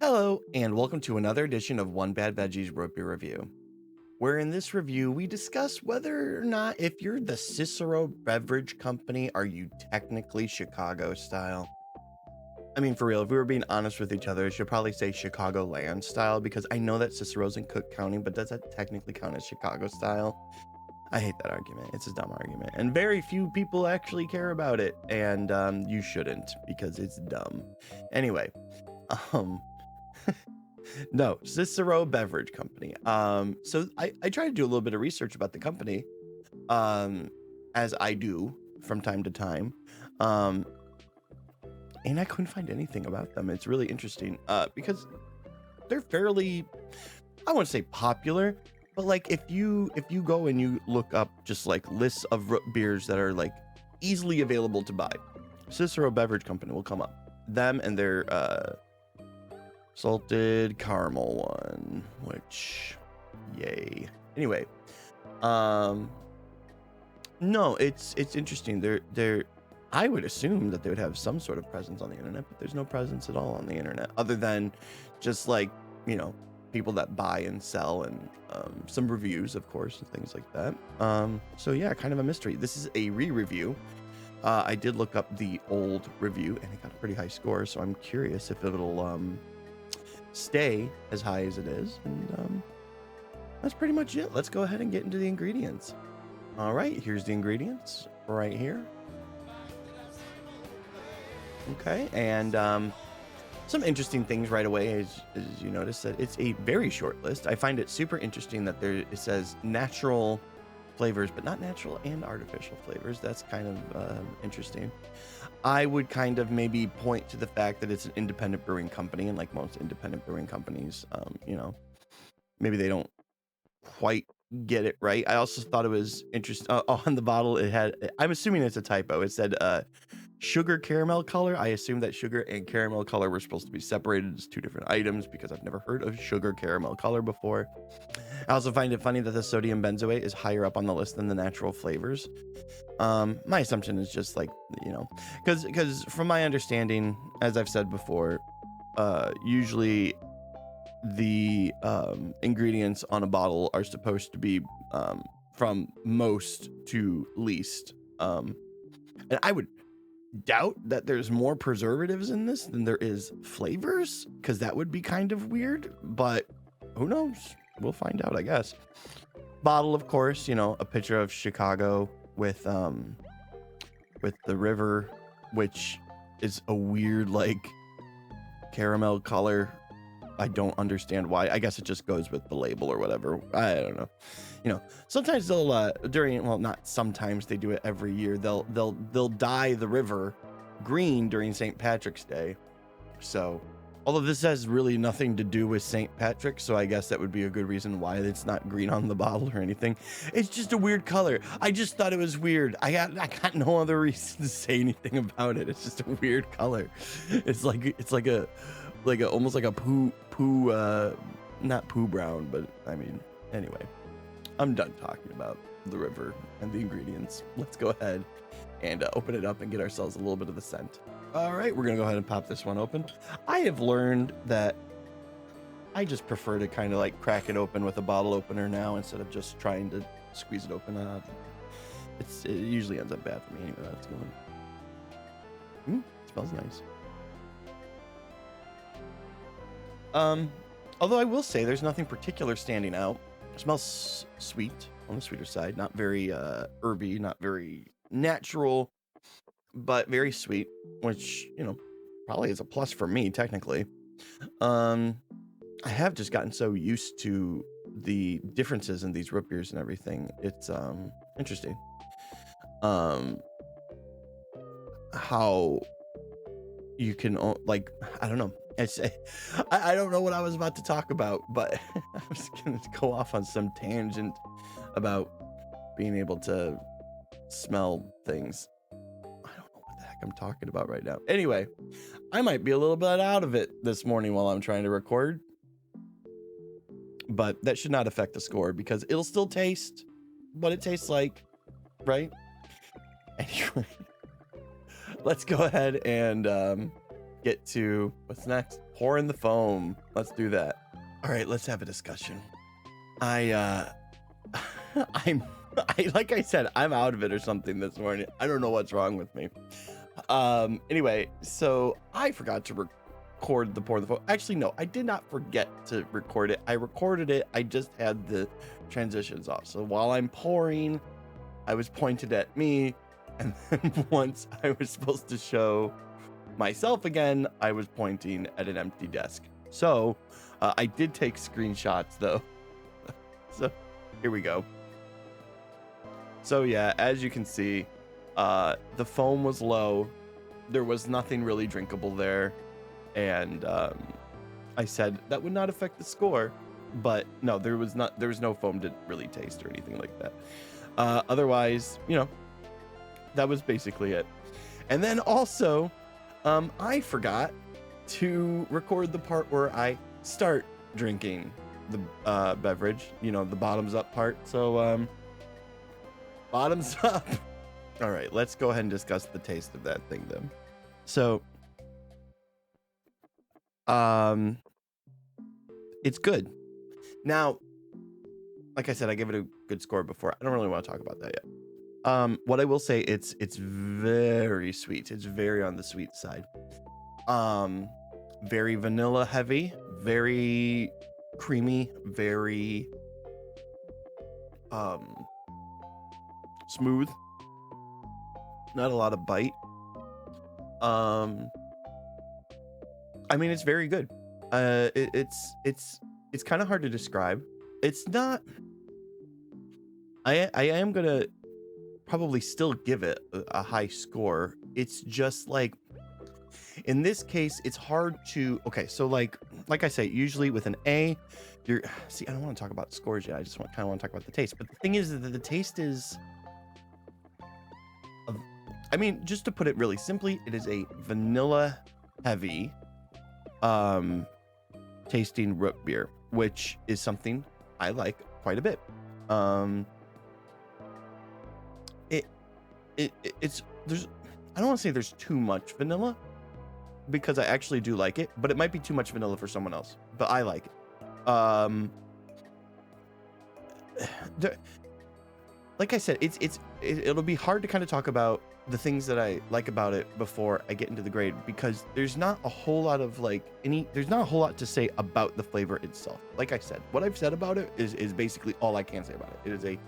Hello, and welcome to another edition of One Bad Veggies Root Beer Review, where in this review we discuss whether or not if you're the Cicero Beverage Company, are you technically Chicago style? I mean, for real, if we were being honest with each other, I should probably say Chicagoland style, because I know that Cicero's in Cook County, but does that technically count as Chicago style? I hate that argument. It's a dumb argument, and very few people actually care about it, and you shouldn't, because it's dumb. Anyway, um, no, Cicero Beverage Company. So I tried to do a little bit of research about the company, um, as I do from time to time. Um, and I couldn't find anything about them. It's really interesting, because they're fairly, I wouldn't say popular, but like if you go and you look up just like lists of root beers that are like easily available to buy, Cicero Beverage Company will come up. Them and their salted caramel one, which yay. Anyway, um no, it's interesting. They're I would assume that they would have some sort of presence on the internet, but there's no presence at all on the internet other than just like, you know, people that buy and sell and some reviews, of course, and things like that. So yeah, kind of a mystery. This is a re-review. I did look up the old review and it got a pretty high score, so I'm curious if it'll stay as high as it is. And that's pretty much it. Let's go ahead and get into the ingredients. All right, here's the ingredients right here. Okay, and some interesting things right away, as you notice that it's a very short list. I find it super interesting that it says natural flavors, but not natural and artificial flavors. That's kind of interesting. I would kind of maybe point to the fact that it's an independent brewing company, and like most independent brewing companies, you know, maybe they don't quite get it right. I also thought it was interesting. On the bottle, it had, I'm assuming it's a typo. It said sugar caramel color. I assume that sugar and caramel color were supposed to be separated as two different items because I've never heard of sugar caramel color before. I also find it funny that the sodium benzoate is higher up on the list than the natural flavors. My assumption is just like, you know, because from my understanding, as I've said before, usually the ingredients on a bottle are supposed to be from most to least. And I would doubt that there's more preservatives in this than there is flavors, because that would be kind of weird, but who knows? We'll find out, I guess. Bottle, of course, you know, a picture of Chicago with the river, which is a weird like caramel color. I don't understand why. I guess it just goes with the label or whatever. I don't know. You know, sometimes they'll not sometimes, they do it every year. They'll dye the river green during St. Patrick's Day. So, although this has really nothing to do with St. Patrick, so I guess that would be a good reason why it's not green on the bottle or anything. It's just a weird color. I just thought it was weird. I got no other reason to say anything about it. It's just a weird color. It's like a almost like a poo not poo brown, but I mean, anyway, I'm done talking about the river and the ingredients. Let's go ahead and open it up and get ourselves a little bit of the scent. All right, we're gonna go ahead and pop this one open. I have learned that I just prefer to kind of like crack it open with a bottle opener now instead of just trying to squeeze it open. It usually ends up bad for me anyway. That's going. Smells nice. Although I will say there's nothing particular standing out. It smells sweet, on the sweeter side, not very herby, not very natural, but very sweet, which, you know, probably is a plus for me technically. I have just gotten so used to the differences in these root beers and everything. It's interesting. How you can like, I don't know. I don't know what I was about to talk about, but I was going to go off on some tangent about being able to smell things. I don't know what the heck I'm talking about right now. Anyway, I might be a little bit out of it this morning while I'm trying to record, but that should not affect the score because it'll still taste what it tastes like, right? Anyway, let's go ahead and get to what's next. pour in the foam. Let's do that. All right, let's have a discussion. I like I said, I'm out of it or something this morning. I don't know what's wrong with me. Anyway, so I forgot to record the pour in the foam. Actually, no, I did not forget to record it. I recorded it. I just had the transitions off. So while I'm pouring, I was pointed at me, and then once I was supposed to show myself again, I was pointing at an empty desk. So I did take screenshots though. So here we go. So yeah, as you can see, the foam was low. There was nothing really drinkable there. And I said that would not affect the score, but no, there was no foam to really taste or anything like that. Otherwise, you know, that was basically it. And then also, I forgot to record the part where I start drinking the beverage, you know, the bottoms up part. So bottoms up. All right, let's go ahead and discuss the taste of that thing then. So it's good. Now, like I said, I gave it a good score before. I don't really want to talk about that yet. What I will say, it's very sweet. It's very on the sweet side. Very vanilla heavy, very creamy, very smooth. Not a lot of bite. I mean, it's very good. It's kind of hard to describe. It's not. I am gonna probably still give it a high score. It's just like, in this case, it's hard to. Okay, so like I say, usually with an A, I don't want to talk about scores yet. I just kind of want to talk about the taste. But the thing is that the taste is. I mean, just to put it really simply, it is a vanilla heavy tasting root beer, which is something I like quite a bit. It's there's I don't want to say there's too much vanilla, because I actually do like it, but it might be too much vanilla for someone else, but I like it. Like I said, it'll be hard to kind of talk about the things that I like about it before I get into the grade, because there's not a whole lot of there's not a whole lot to say about the flavor itself. Like I said, what I've said about it is basically all I can say about it. It is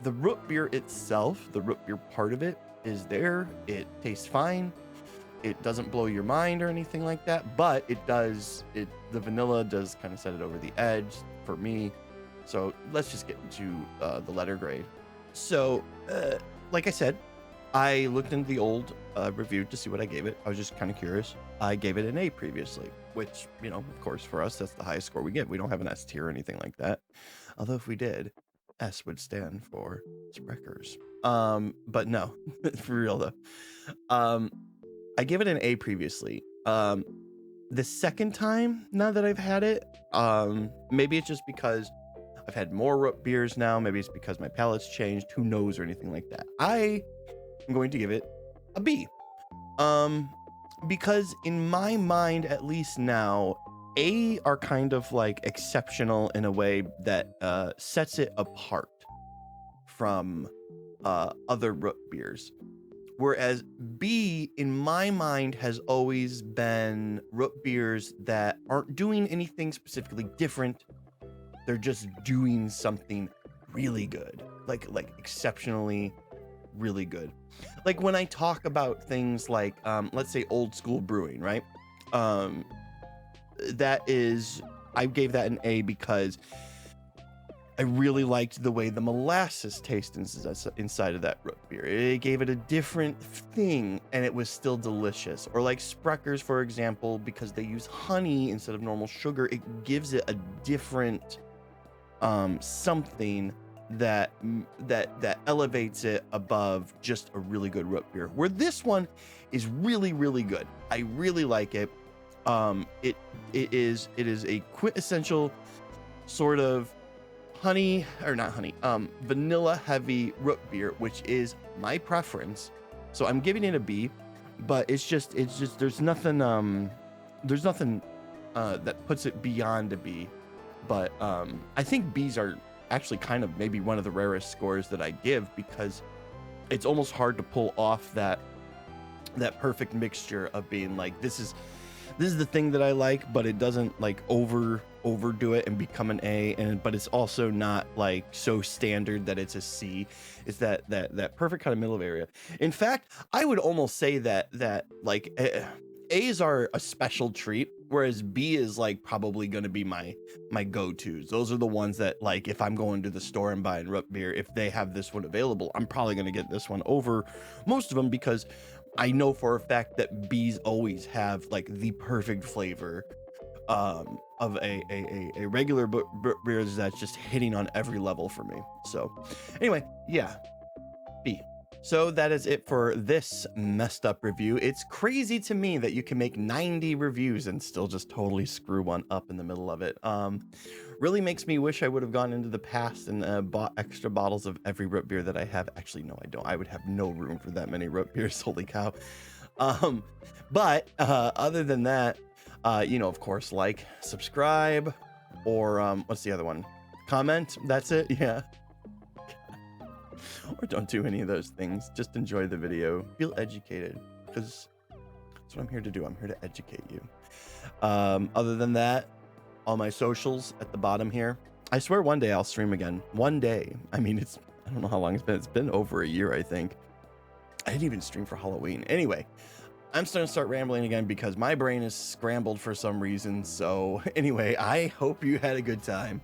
the root beer itself, the root beer part of it is there. It tastes fine. It doesn't blow your mind or anything like that, but the vanilla does kind of set it over the edge for me. So let's just get into the letter grade. So, like I said, I looked into the old review to see what I gave it. I was just kind of curious. I gave it an A previously, which, you know, of course, for us, that's the highest score we give. We don't have an S tier or anything like that. Although if we did, S would stand for Spreckers. But no, for real though. I gave it an A previously. The second time now that I've had it, maybe it's just because I've had more root beers now. Maybe it's because my palate's changed. Who knows, or anything like that. I am going to give it a B. Because in my mind, at least now, A are kind of like exceptional in a way that sets it apart from other root beers. Whereas B, in my mind, has always been root beers that aren't doing anything specifically different. They're just doing something really good, like exceptionally really good. Like when I talk about things like, let's say old school brewing, right? I gave that an A because I really liked the way the molasses tasted inside of that root beer. It gave it a different thing, and it was still delicious. Or like Spreckers, for example, because they use honey instead of normal sugar, it gives it a different something that elevates it above just a really good root beer. Where this one is really, really good. I really like it. It is a quintessential sort of vanilla heavy root beer, which is my preference. So I'm giving it a B, but it's just there's nothing there's nothing that puts it beyond a B. But I think B's are actually kind of maybe one of the rarest scores that I give, because it's almost hard to pull off that perfect mixture of being like, this is the thing that I like, but it doesn't like overdo it and become an A, but it's also not like so standard that it's a C. It's that perfect kind of middle area. In fact, I would almost say that like A's are a special treat, whereas B is like probably going to be my go-tos. Those are the ones that, like, if I'm going to the store and buying root beer, if they have this one available, I'm probably going to get this one over most of them, because I know for a fact that B's always have like the perfect flavor of a regular beer that's just hitting on every level for me. So anyway, yeah, B. So that is it for this messed up review. It's crazy to me that you can make 90 reviews and still just totally screw one up in the middle of it. Really makes me wish I would have gone into the past and bought extra bottles of every root beer that I have. Actually, no, I don't. I would have no room for that many root beers. Holy cow. But other than that, of course, like, subscribe, or what's the other one? Comment. That's it. Yeah. Or don't do any of those things. Just enjoy the video. Feel educated, because that's what I'm here to do. I'm here to educate you. Other than that, all my socials at the bottom here. I swear one day I'll stream again. One day. I mean, I don't know how long it's been. It's been over a year, I think. I didn't even stream for Halloween. Anyway, I'm starting to start rambling again because my brain is scrambled for some reason. So anyway, I hope you had a good time.